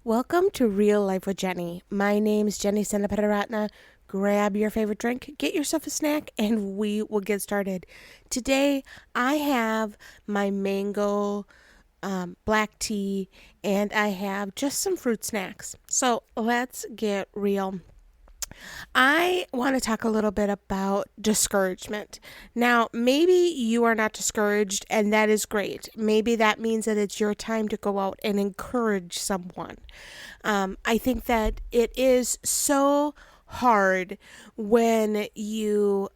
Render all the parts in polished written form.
Welcome to Real Life with Jenny. My name is Jenny Senapataratna. Grab your favorite drink, get yourself a snack, and we will get started. Today, I have my mango black tea, and I have just some fruit snacks. So let's get real. I want to talk a little bit about discouragement. Now, maybe you are not discouraged, and that is great. Maybe that means that it's your time to go out and encourage someone. I think that it is so hard when you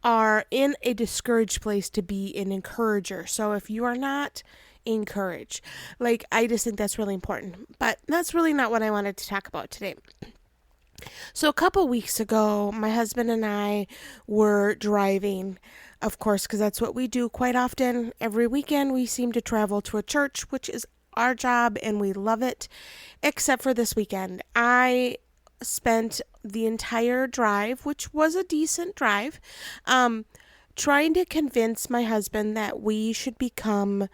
are in a discouraged place to be an encourager. So if you are not, encourage. I just think that's really important. But that's really not what I wanted to talk about today. So a couple weeks ago, my husband and I were driving, of course, because that's what we do quite often. Every weekend, we seem to travel to a church, which is our job, and we love it, except for this weekend. I spent the entire drive, which was a decent drive, trying to convince my husband that we should become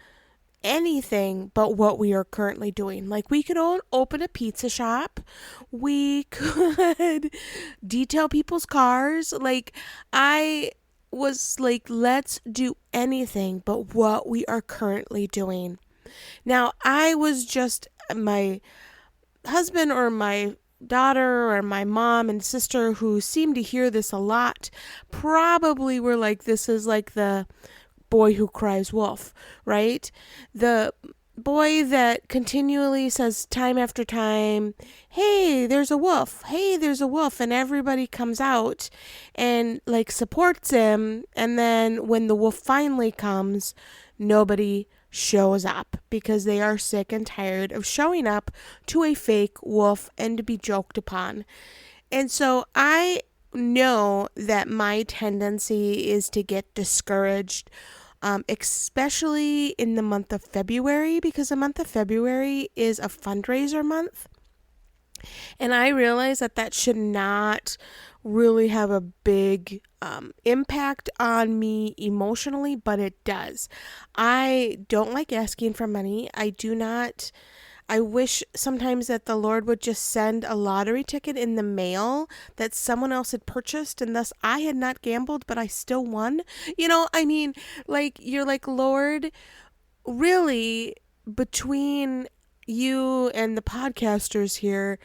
anything but what we are currently doing. Like, we could open a pizza shop, we could detail people's cars. I was like, let's do anything but what we are currently doing. Now, I was just my husband or my daughter or my mom and sister, who seem to hear this a lot, probably were like, this is like the boy who cries wolf, right? The boy that continually says time after time, hey, there's a wolf, hey, there's a wolf, and everybody comes out and supports him, and then when the wolf finally comes, nobody shows up because they are sick and tired of showing up to a fake wolf and to be joked upon. And so I know that my tendency is to get discouraged, especially in the month of February, because the month of February is a fundraiser month. And I realize that should not really have a big impact on me emotionally, but it does. I don't like asking for money. I wish sometimes that the Lord would just send a lottery ticket in the mail that someone else had purchased, and thus I had not gambled, but I still won. You're like, Lord, really, between you and the podcasters here,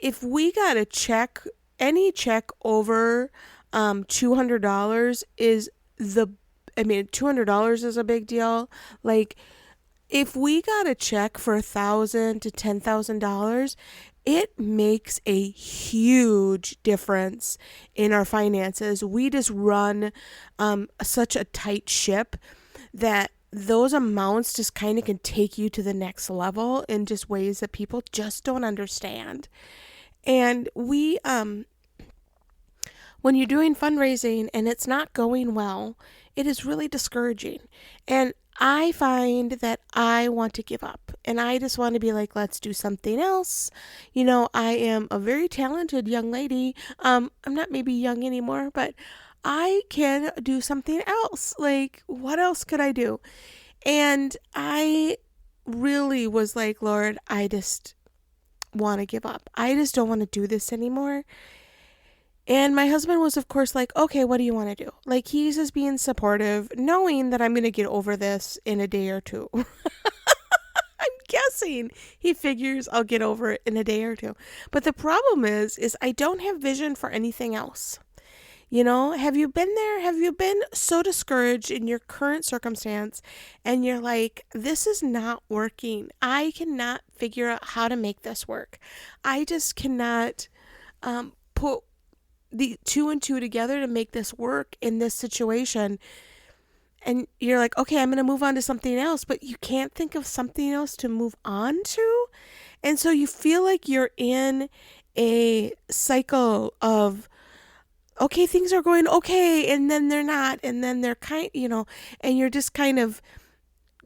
if we got a check, any check over $200 is $200 is a big deal. If we got a check for $1,000 to $10,000, it makes a huge difference in our finances. We just run such a tight ship that those amounts just kind of can take you to the next level in just ways that people just don't understand. And when you're doing fundraising and it's not going well, it is really discouraging. And I find that I want to give up, and I just want to be like, let's do something else. I am a very talented young lady. I'm not maybe young anymore, but I can do something else. What else could I do? And I really was like, Lord, I just want to give up. I just don't want to do this anymore. And my husband was, of course, like, okay, what do you want to do? He's just being supportive, knowing that I'm going to get over this in a day or two. I'm guessing he figures I'll get over it in a day or two. But the problem is I don't have vision for anything else. Have you been there? Have you been so discouraged in your current circumstance and you're like, this is not working. I cannot figure out how to make this work. I just cannot put the two and two together to make this work in this situation. And you're like, okay, I'm going to move on to something else, but you can't think of something else to move on to. And so you feel like you're in a cycle of, okay, things are going okay, and then they're not, and then they're and you're just kind of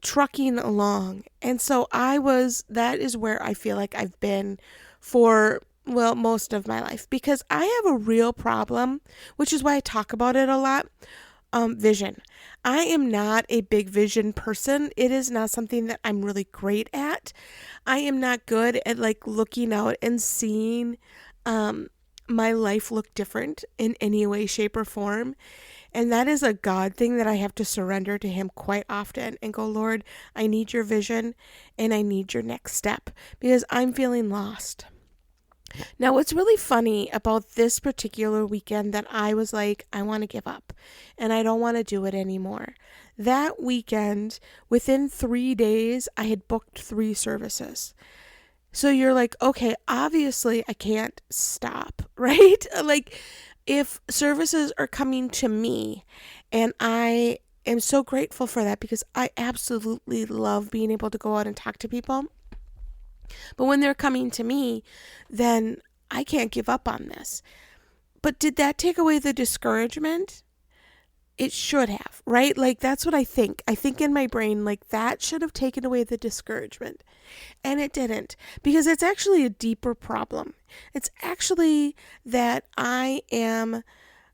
trucking along. And so that is where I feel like I've been for most of my life, because I have a real problem, which is why I talk about it a lot, vision. I am not a big vision person. It is not something that I'm really great at. I am not good at like looking out and seeing my life look different in any way, shape, or form. And that is a God thing that I have to surrender to Him quite often and go, Lord, I need your vision and I need your next step because I'm feeling lost. Now, what's really funny about this particular weekend that I was like, I want to give up and I don't want to do it anymore. That weekend, within 3 days, I had booked 3 services. So you're like, okay, obviously I can't stop, right? Like, if services are coming to me, and I am so grateful for that because I absolutely love being able to go out and talk to people. But when they're coming to me, then I can't give up on this. But did that take away the discouragement? It should have, right? Like, that's what I think. I think in my brain, like, that should have taken away the discouragement. And it didn't, because it's actually a deeper problem. It's actually that I am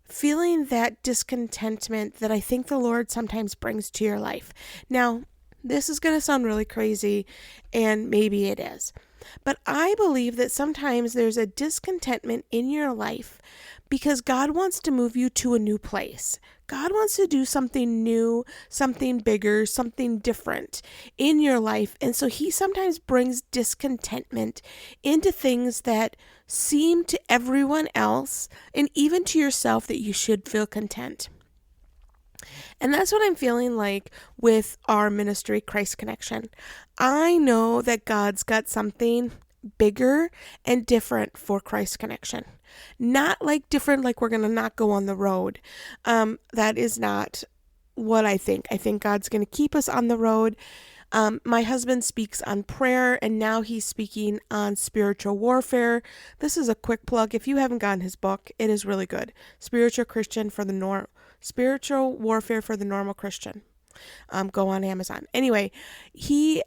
feeling that discontentment that I think the Lord sometimes brings to your life. Now, this is going to sound really crazy, and maybe it is. But I believe that sometimes there's a discontentment in your life because God wants to move you to a new place. God wants to do something new, something bigger, something different in your life. And so He sometimes brings discontentment into things that seem to everyone else and even to yourself that you should feel content. And that's what I'm feeling like with our ministry, Christ Connection. I know that God's got something bigger and different for Christ Connection. Not like different, like we're going to not go on the road. That is not what I think. I think God's going to keep us on the road. My husband speaks on prayer, and now he's speaking on spiritual warfare. This is a quick plug. If you haven't gotten his book, it is really good. Spiritual Warfare for the Normal Christian. Go on Amazon. Anyway, he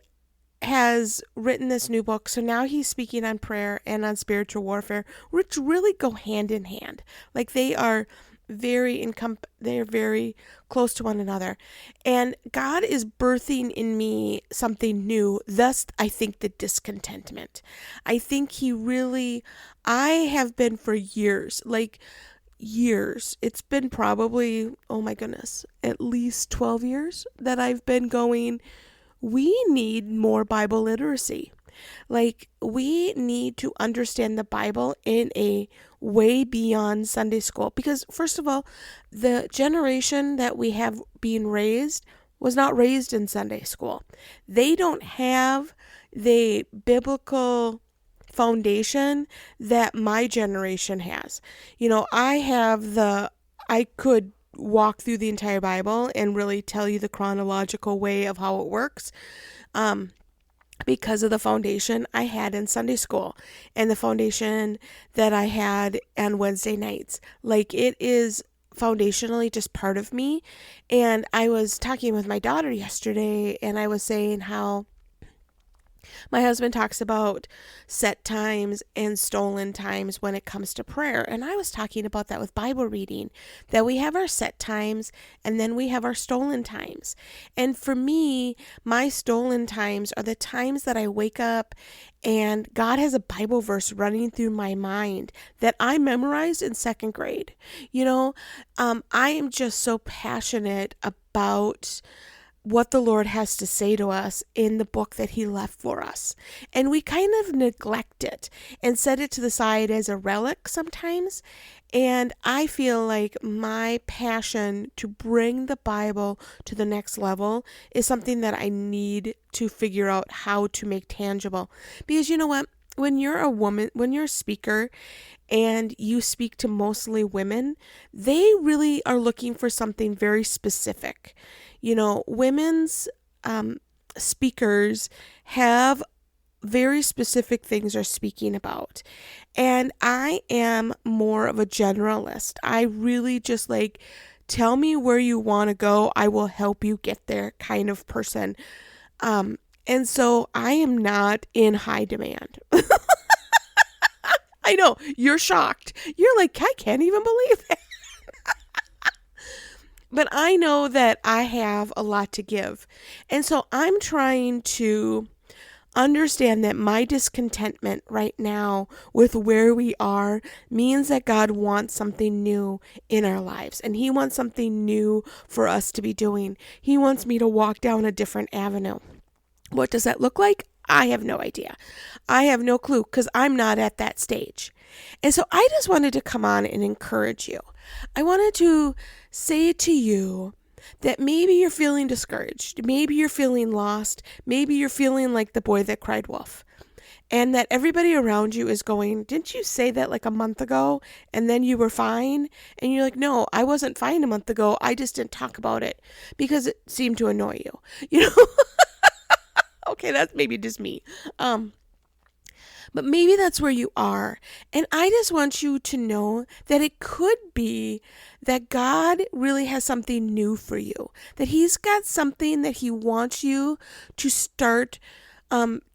has written this new book, so now he's speaking on prayer and on spiritual warfare, which really go hand in hand. Like they are they're very close to one another. And God is birthing in me something new. Thus, I think the discontentment. I think I have been for years, it's been probably, oh my goodness, at least 12 years that I've been going, we need more Bible literacy. Like, we need to understand the Bible in a way beyond Sunday school. Because, first of all, the generation that we have being raised was not raised in Sunday school. They don't have the biblical foundation that my generation has. I could walk through the entire Bible and really tell you the chronological way of how it works. Because of the foundation I had in Sunday school and the foundation that I had on Wednesday nights. Like, it is foundationally just part of me. And I was talking with my daughter yesterday, and I was saying how my husband talks about set times and stolen times when it comes to prayer. And I was talking about that with Bible reading, that we have our set times and then we have our stolen times. And for me, my stolen times are the times that I wake up and God has a Bible verse running through my mind that I memorized in 2nd grade. I am just so passionate about what the Lord has to say to us in the book that He left for us. And we kind of neglect it and set it to the side as a relic sometimes. And I feel like my passion to bring the Bible to the next level is something that I need to figure out how to make tangible. Because you know what? When you're a speaker and you speak to mostly women, they really are looking for something very specific. Women's speakers have very specific things they're speaking about. And I am more of a generalist. I really just tell me where you want to go. I will help you get there kind of person. And so I am not in high demand. I know, you're shocked. You're like, I can't even believe it. But I know that I have a lot to give. And so I'm trying to understand that my discontentment right now with where we are means that God wants something new in our lives, and He wants something new for us to be doing. He wants me to walk down a different avenue. What does that look like? I have no idea. I have no clue because I'm not at that stage. And so I just wanted to come on and encourage you. I wanted to say to you that maybe you're feeling discouraged. Maybe you're feeling lost. Maybe you're feeling like the boy that cried wolf. And that everybody around you is going, didn't you say that like a month ago and then you were fine? And you're like, no, I wasn't fine a month ago. I just didn't talk about it because it seemed to annoy you. You know? Okay, that's maybe just me. But maybe that's where you are. And I just want you to know that it could be that God really has something new for you, that He's got something that He wants you to start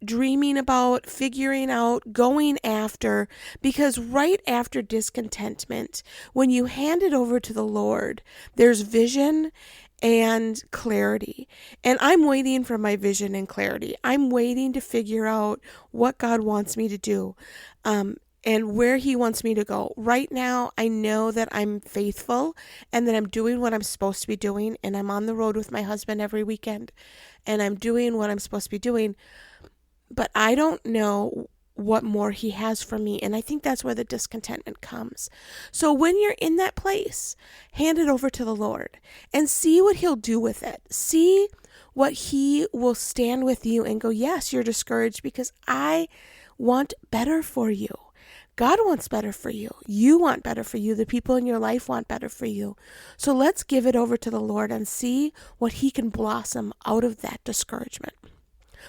dreaming about, figuring out, going after, because right after discontentment, when you hand it over to the Lord, there's vision and clarity. And I'm waiting for my vision and clarity. I'm waiting to figure out what God wants me to do. And where He wants me to go. Right now, I know that I'm faithful and that I'm doing what I'm supposed to be doing, and I'm on the road with my husband every weekend, and I'm doing what I'm supposed to be doing, but I don't know what more He has for me, and I think that's where the discontentment comes. So when you're in that place, hand it over to the Lord and see what He'll do with it. See what He will stand with you and go, yes, you're discouraged because I want better for you. God wants better for you. You want better for you. The people in your life want better for you. So let's give it over to the Lord and see what He can blossom out of that discouragement.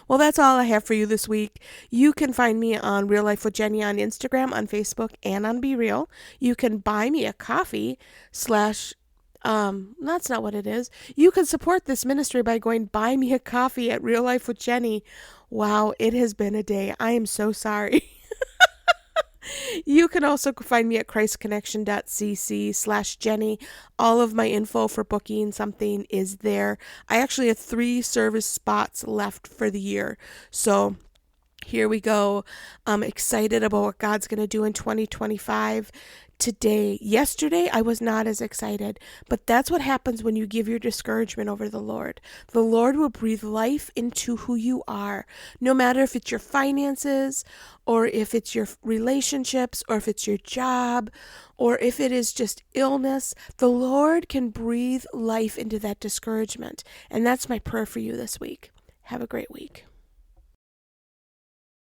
Well, that's all I have for you this week. You can find me on Real Life with Jenny on Instagram, on Facebook, and on Be Real. You can buy me a coffee slash that's not what it is. You can support this ministry by going buy me a coffee at Real Life with Jenny. Wow, it has been a day. I am so sorry. You can also find me at christconnection.cc/Jenny. All of my info for booking something is there. I actually have 3 service spots left for the year. So here we go. I'm excited about what God's going to do in 2025. Yesterday, I was not as excited, but that's what happens when you give your discouragement over to the Lord. The Lord will breathe life into who you are, no matter if it's your finances, or if it's your relationships, or if it's your job, or if it is just illness. The Lord can breathe life into that discouragement, and that's my prayer for you this week. Have a great week.